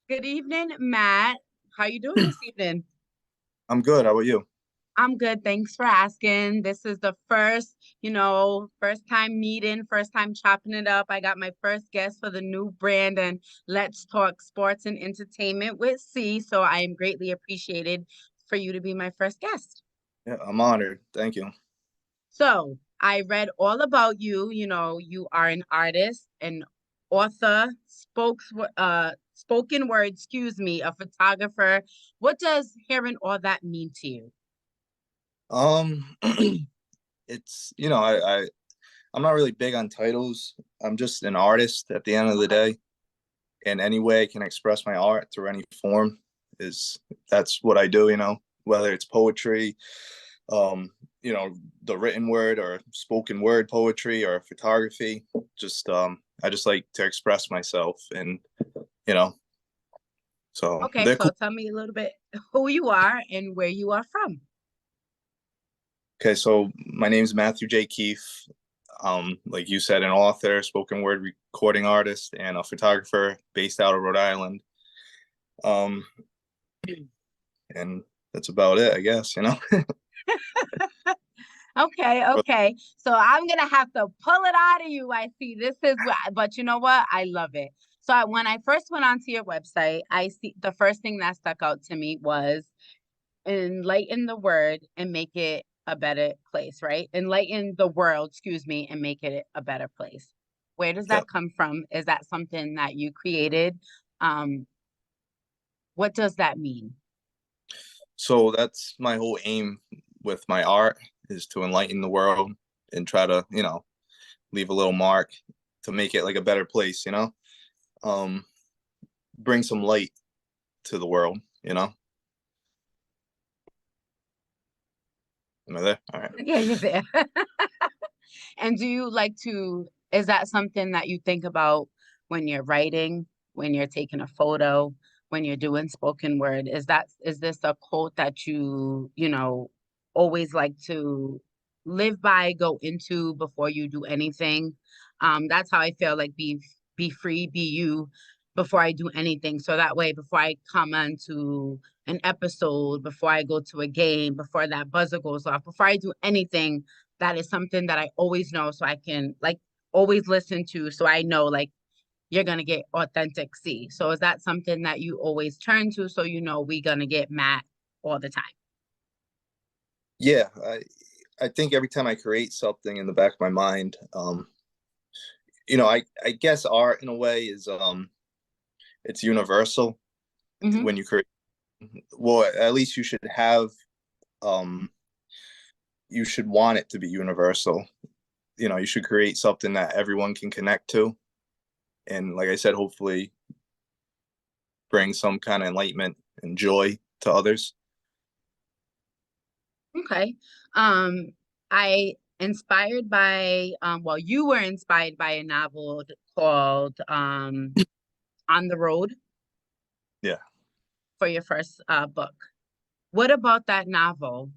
Good evening, Matt. How you doing this evening? I'm good. How about you? I'm good. Thanks for asking. This is the first time meeting, first time chopping it up. I got my first guest for the new brand and Let's Talk Sports and Entertainment with C. So I am greatly appreciated for you to be my first guest. Yeah, I'm honored. Thank you. So I read all about you. You know, you are an artist, an author, spoken word, a photographer. What does hearing all that mean to you? Um, it's I'm not really big on titles. I'm just an artist at the end of the Okay. day, and any way I can express my art through any form is that's what I do. Whether it's poetry, um, the written word or spoken word poetry or photography. I just like to express myself, and you know, so Okay, they're so cool. tell me a little bit who you are and where you are from. Okay, so my name is Matthew J Keefe. Like you said, an author, spoken word recording artist, and a photographer based out of Rhode Island. Um, and that's about it, I guess. Okay, But okay. So I'm gonna have to pull it out of you. I see but you know what? I love it. When I first went onto your website, I see the first thing that stuck out to me was enlighten the word and make it a better place, right? Enlighten the world, excuse me, and make it a better place. Where does yeah, that come from? Is that something that you created? Um, what does that mean? so that's my whole aim with my art is to enlighten the world and try to, leave a little mark to make it like a better place. Um, bring some light to the world. Am I there? All right. Yeah, you're there. And is that something that you think about when you're writing, when you're taking a photo, when you're doing spoken word? Is this a quote that always like to live by, go into before you do anything? That's how I feel like be free, be you before I do anything. So that way, before I come onto an episode, before I go to a game, before that buzzer goes off, before I do anything, that is something that I always know so I can like always listen to so I know like you're gonna get authentic C. So is that something that you always turn to so you know we gonna get Matt all the time? Yeah, I think every time I create something in the back of my mind, I guess art in a way is it's universal Hmm. when you create. Well, at least um you should want it to be universal. You should create something that everyone can connect to, and like I said, hopefully bring some kind of enlightenment and joy to others. Okay. Um, I inspired by you were inspired by a novel called On the Road Yeah. for your first book. What about that novel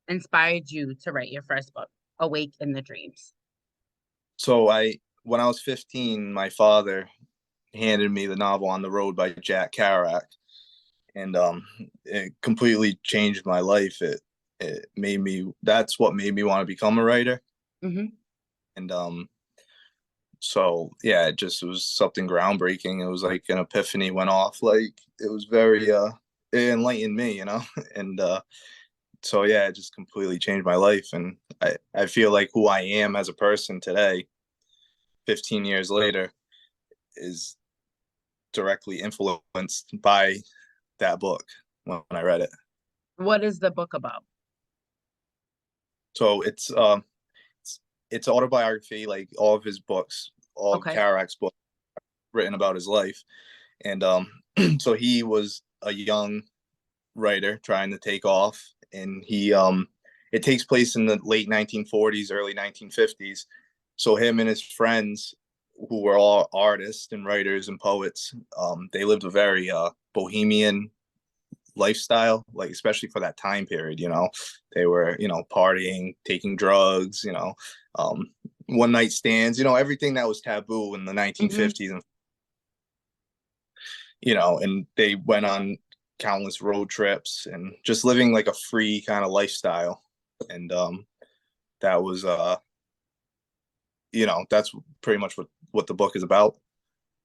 inspired you to write your first book, Awake in the Dreams? So when I was 15, my father handed me the novel On the Road by Jack Kerouac, and it completely changed my life. It made me. That's what made me want to become a writer. Hmm. And so yeah, it was something groundbreaking. It was like an epiphany went off. Like it was very it enlightened me. And so yeah, it just completely changed my life. And I feel like who I am as a person today, 15 years later, is directly influenced by that book when I read it. What is the book about? So it's autobiography, like all of his books, all of Okay. Kerouac's books written about his life. And so he was a young writer trying to take off, and he it takes place in the late 1940s, early 1950s. So him and his friends, who were all artists and writers and poets, they lived a very bohemian lifestyle, like especially for that time period. They were partying, taking drugs, um, one night stands, everything that was taboo in the Hmm. 1950s. And and they went on countless road trips and just living like a free kind of lifestyle. And that was that's pretty much what the book is about,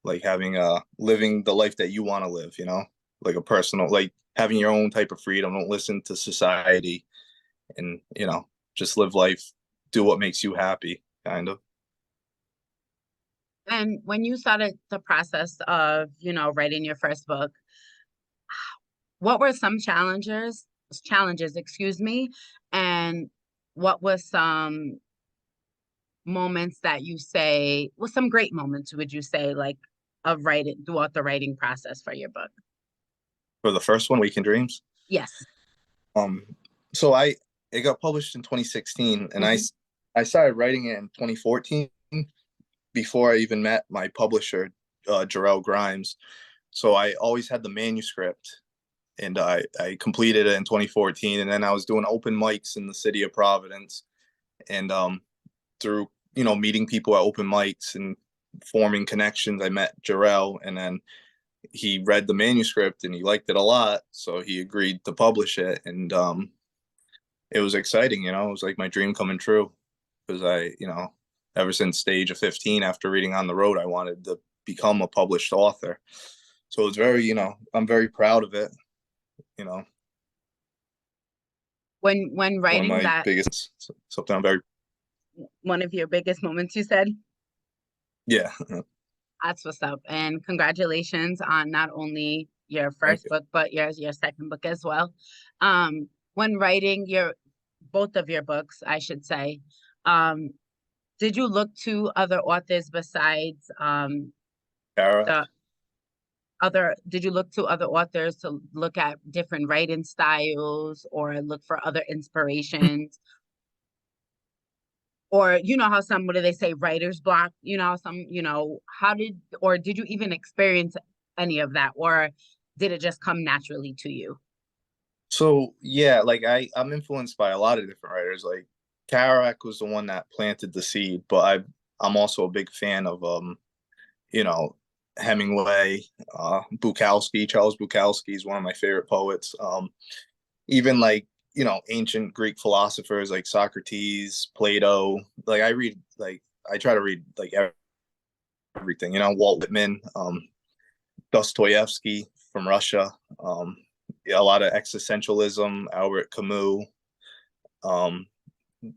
like having living the life that you want to live, like a personal, like having your own type of freedom. Don't listen to society, and just live life, do what makes you happy, kind of. And when you started the process of, writing your first book, what were some challenges, excuse me, and what was some moments that you say, well, some great moments, would you say, like of writing throughout the writing process for your book? For the first one, Weekend Dreams. Yes. um so it got published in 2016, and Hmm. I started writing it in 2014, before I even met my publisher, Jarrell Grimes. So I always had the manuscript, and I completed it in 2014, and then I was doing open mics in the city of Providence, and through meeting people at open mics and forming connections, I met Jarrell, and then he read the manuscript and he liked it a lot, so he agreed to publish it. And it was exciting. It was like my dream coming true, because ever since the age of 15, after reading On the Road, I wanted to become a published author. So it's very, I'm very proud of it. You know, When one of writing my that, biggest, something I'm very, one of your biggest moments, you said? yeah. That's what's up. And congratulations on not only your Thank first you. book, but your second book as well. When writing both of your books, I should say, um, did you look to other authors besides Kara. the did you look to other authors to look at different writing styles or look for other inspirations? Or how some, what do they say, writer's block, how some, how did you even experience any of that, or did it just come naturally to you? So yeah, like I'm influenced by a lot of different writers. Like Kerouac was the one that planted the seed, but I'm also a big fan of you know, Hemingway, Bukowski. Charles Bukowski is one of my favorite poets. Even like ancient Greek philosophers like Socrates, Plato. Like I try to read like everything. Walt Whitman, Dostoevsky from Russia. Yeah, a lot of existentialism, Albert Camus. Um,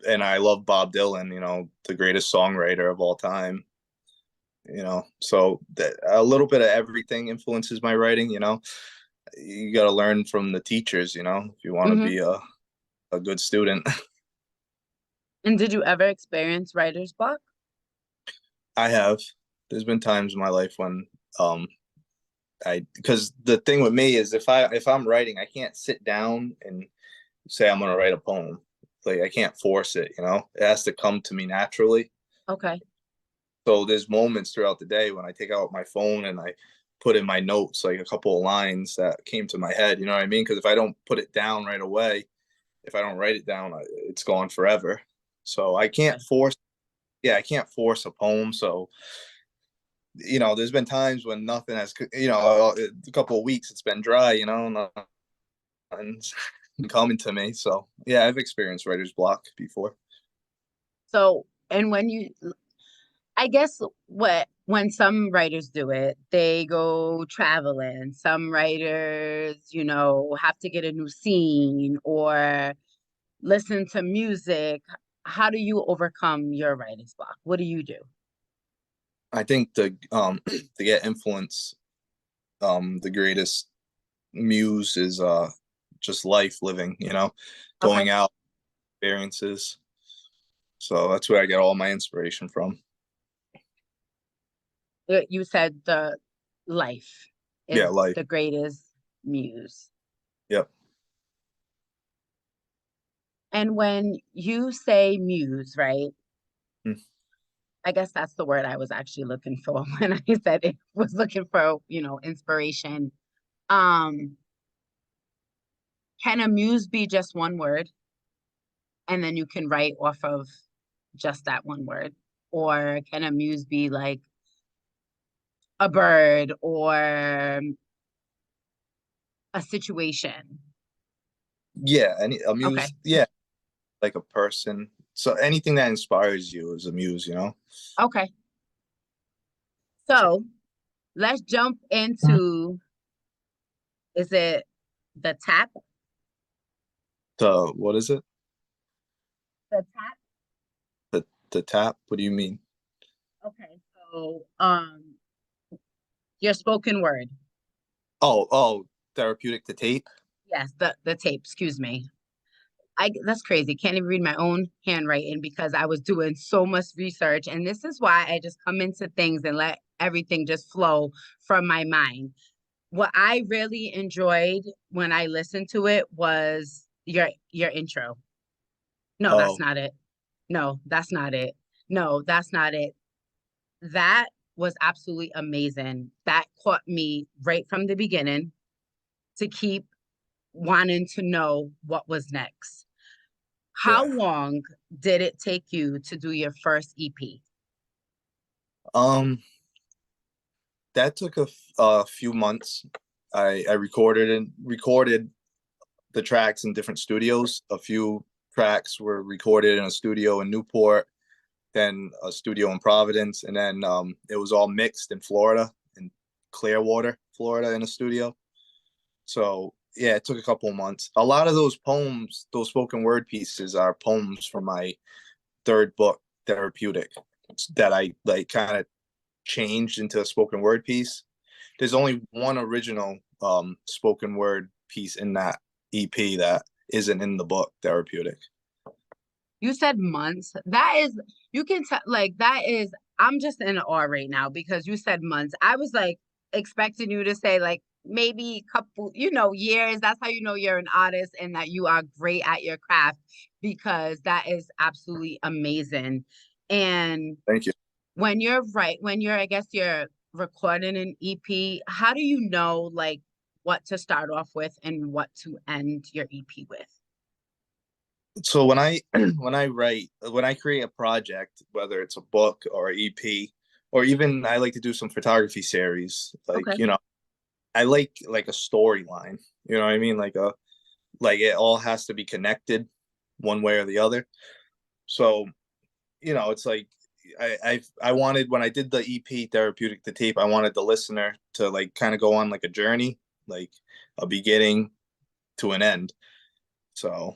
and I love Bob Dylan. The greatest songwriter of all time. So that a little bit of everything influences my writing. You got to learn from the teachers, if you want to Hmm. be a good student. And did you ever experience writer's block? I have. There's been times in my life when um because the thing with me is if I'm writing, I can't sit down and say I'm gonna write a poem. Like I can't force it, It has to come to me naturally. Okay. So there's moments throughout the day when I take out my phone and I put in my notes like a couple of lines that came to my head, you know what I mean? Because if I don't put it down right away, if I don't write it down, it's gone forever. So I can't Okay. force, yeah, I can't force a poem. So there's been times when nothing has, a couple of weeks it's been dry, nothing's coming to me. So yeah, I've experienced writer's block before. So, and I guess when some writers do it, they go traveling. Some writers, have to get a new scene or listen to music. How do you overcome your writer's block? What do you do? I think to get influence, the greatest muse is just life living, going Okay. out, experiences. So that's where I get all my inspiration from. You said the life Yeah, is life. the greatest muse. Yep. And when you say muse, right? Mm. I guess that's the word I was actually looking for when I said it was looking for, inspiration. Um, can a muse be just one word and then you can write off of just that one word? Or can a muse be like a bird or a situation. Yeah, any a Okay. muse. Yeah, like a person. So anything that inspires you is a muse, you know. Okay. So So let's jump into, is it the tap? what is it? The tap. The tap? What do you mean? Okay. So your spoken word. Oh, therapeutic to tape. Yes, the tape, excuse me. I That's crazy. Can't even read my own handwriting because I was doing so much research. And this is why I just come into things and let everything just flow from my mind. What I really enjoyed when I listened to it was your intro. No, that's Oh, not it. No, that's not it. No, that's not it. That was absolutely amazing. That caught me right from the beginning to keep wanting to know what was next. How yeah. long did it take you to do your first EP? Um, that took a few months. I recorded the tracks in different studios. A few tracks were recorded in a studio in Newport, then a studio in Providence, and then it was all mixed in Florida, in Clearwater, Florida, in a studio. So yeah, it took a couple of months. A lot of those poems, those spoken word pieces, are poems from my third book, Therapeutic, that I like kind of changed into a spoken word piece. There's only one original spoken word piece in that EP that isn't in the book, Therapeutic. You said months. That is, you can tell, like, that is, I'm just in awe right now because you said months. I was like expecting you to say, like, maybe a couple, years. That's how you know you're an artist and that you are great at your craft because that is absolutely amazing. And Thank you. when you're, I guess you're recording an EP, how do you know, like, what to start off with and what to end your EP with? So when I when I create a project, whether it's a book or EP, or even I like to do some photography series, like Okay. I like a storyline. You know what I mean? Like it all has to be connected one way or the other. So it's like I wanted when I did the EP Therapeutic to Tape, I wanted the listener to like kind of go on like a journey, like a beginning to an end. So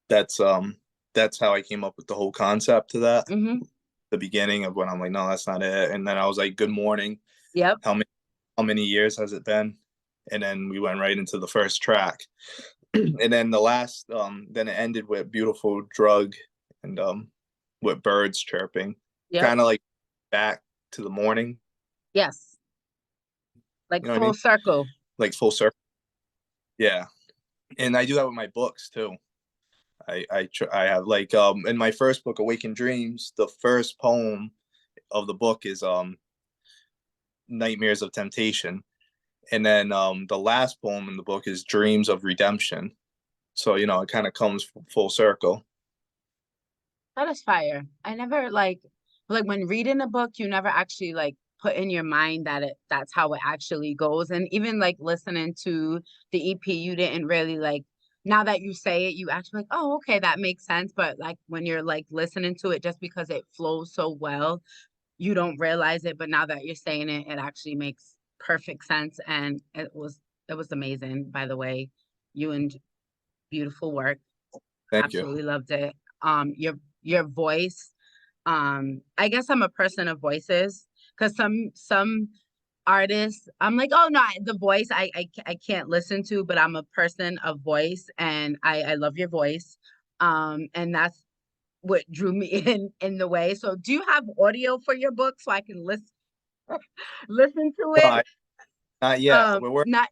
that's um that's how I came up with the whole concept to that. Mm-hmm. The beginning of when I'm like, no, that's not it. And then I was like, good morning. Yep. How many years has it been? And then we went right into the first track. And then the last then it ended with beautiful drug and with birds chirping. Yep. Kind of like back to the morning. Yes. Like You know what I full mean? circle. Like full circle. Yeah. And I do that with my books too. I have like in my first book, Awakened Dreams, the first poem of the book is Nightmares of Temptation. And then the last poem in the book is Dreams of Redemption. So, it kind of comes full circle. That is fire. I never like when reading a book, you never actually like put in your mind that that's how it actually goes. And even like listening to the EP, you didn't really like, now that you say it, you actually like, oh, okay, that makes sense. But like when you're like listening to it, just because it flows so well, you don't realize it. But now that you're saying it, it actually makes perfect sense. And it was amazing, by the way. You and beautiful work. Thank you. Absolutely loved it. Your voice. I guess I'm a person of voices because some artists, I'm like, oh no, the voice I can't listen to, but I'm a person of voice, and I love your voice. And that's what drew me in the way. So, do you have audio for your book so I can listen to No, it? not yet. We're working. Not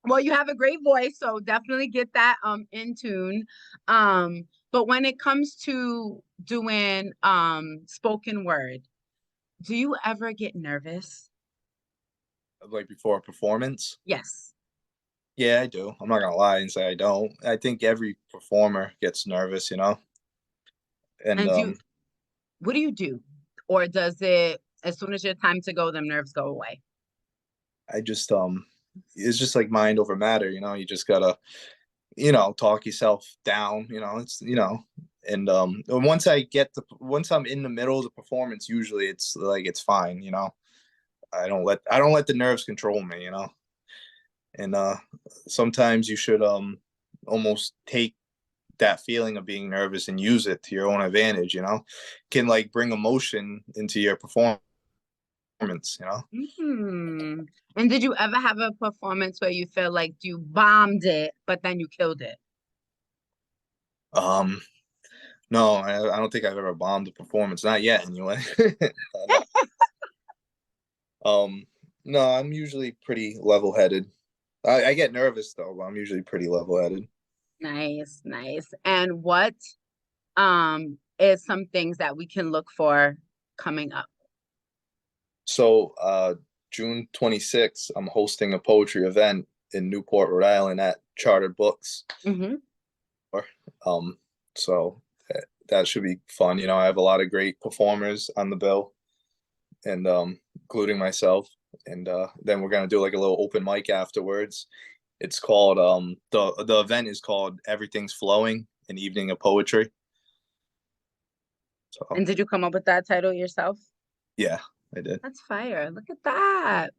Well, you have a great voice, so definitely get that in tune. But when it comes to doing spoken word, do you ever get nervous? Like before a performance. Yes. Yeah, I do. I'm not gonna lie and say I don't. I think every performer gets nervous, and And what do you do? Or does it, as soon as your time to go, them nerves go away? I just it's just like mind over matter, you know. You just gotta, talk yourself down, it's, and once I'm in the middle of the performance, usually it's like it's fine, I don't let the nerves control me, and sometimes you should almost take that feeling of being nervous and use it to your own advantage, can like bring emotion into your performance, Hmm. And did you ever have a performance where you feel like you bombed it, but then you killed it? um no, I don't think I've ever bombed a performance, not yet anyway. No. No, I'm usually pretty level-headed. I get nervous though, but I'm usually pretty level-headed. Nice, nice. And what is some things that we can look for coming up? So June 26th, I'm hosting a poetry event in Newport, Rhode Island at Chartered Books. Hmm. Um, so that should be fun. I have a lot of great performers on the bill, and including myself. And then we're gonna do like a little open mic afterwards. It's called the event is called Everything's Flowing, an evening of poetry. So And did you come up with that title yourself? yeah, I did. That's fire. Look at that.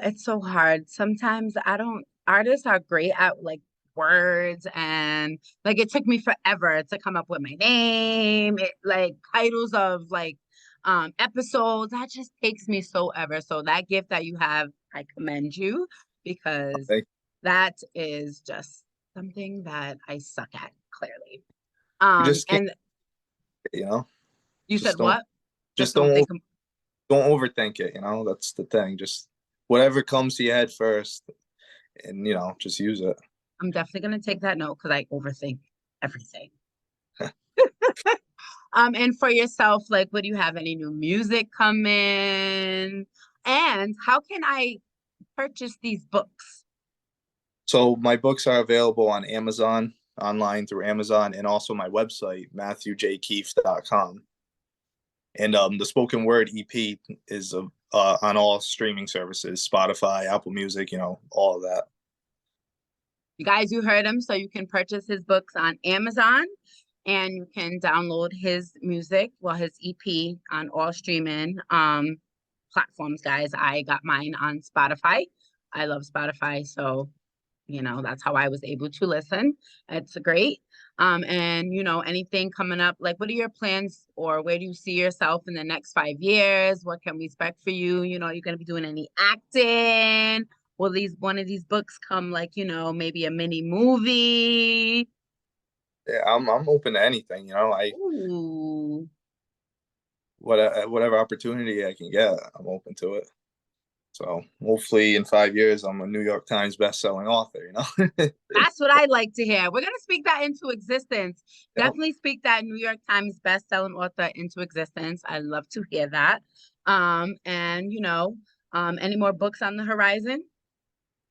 It's so hard. Sometimes I don't, artists are great at like words and like it took me forever to come up with my name. It like titles of like episodes. That just takes me so ever. So that gift that you have, I commend you because Okay. that is just something that I suck at, clearly. You just can't, And you know, you just said don't, what? Just just don't think. don't overthink it. That's the thing. Just whatever comes to your head first, and just use it. I'm definitely gonna take that note because I overthink everything. And for yourself, like, what do you have? Any new music coming? And how can I purchase these books? So my books are available on Amazon, online through Amazon, and also my website, MatthewJKeefe.com. And the spoken word EP is on all streaming services, Spotify, Apple Music, all of that. You guys, you heard him. So you can purchase his books on Amazon and you can download his music, well, his EP on all streaming platforms, guys. I got mine on Spotify. I love Spotify, so that's how I was able to listen. It's great. And anything coming up, like what are your plans or where do you see yourself in the next 5 years? What can we expect for you? You're gonna be doing any acting? Will these one of these books come like, maybe a mini movie? Yeah, I'm open to anything. I Ooh. whatever opportunity I can get, I'm open to it. So hopefully in 5 years, I'm a New York Times best-selling author. That's what I like to hear. We're going to speak that into existence. Yep. Definitely speak that New York Times best-selling author into existence. I love to hear that. And any more books on the horizon?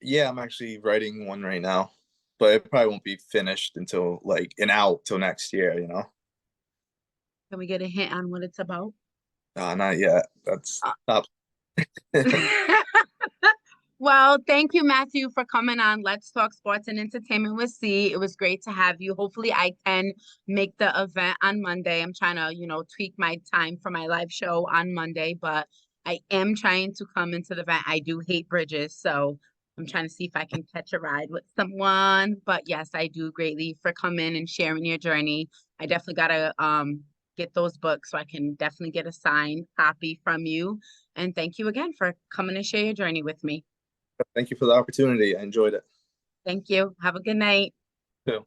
Yeah, I'm actually writing one right now, but it probably won't be finished until like an out till next year. Can we get a hint on what it's about? Not yet. That's top. Well, thank you, Matthew, for coming on Let's Talk Sports and Entertainment with C. It was great to have you. Hopefully, I can make the event on Monday. I'm trying to, tweak my time for my live show on Monday, but I am trying to come into the event. I do hate bridges, so I'm trying to see if I can catch a ride with someone. But yes, I do greatly for coming and sharing your journey. I definitely gotta get those books so I can definitely get a signed copy from you. And thank you again for coming and share your journey with me. Thank you for the opportunity. I enjoyed it Thank you. Have a good night. too.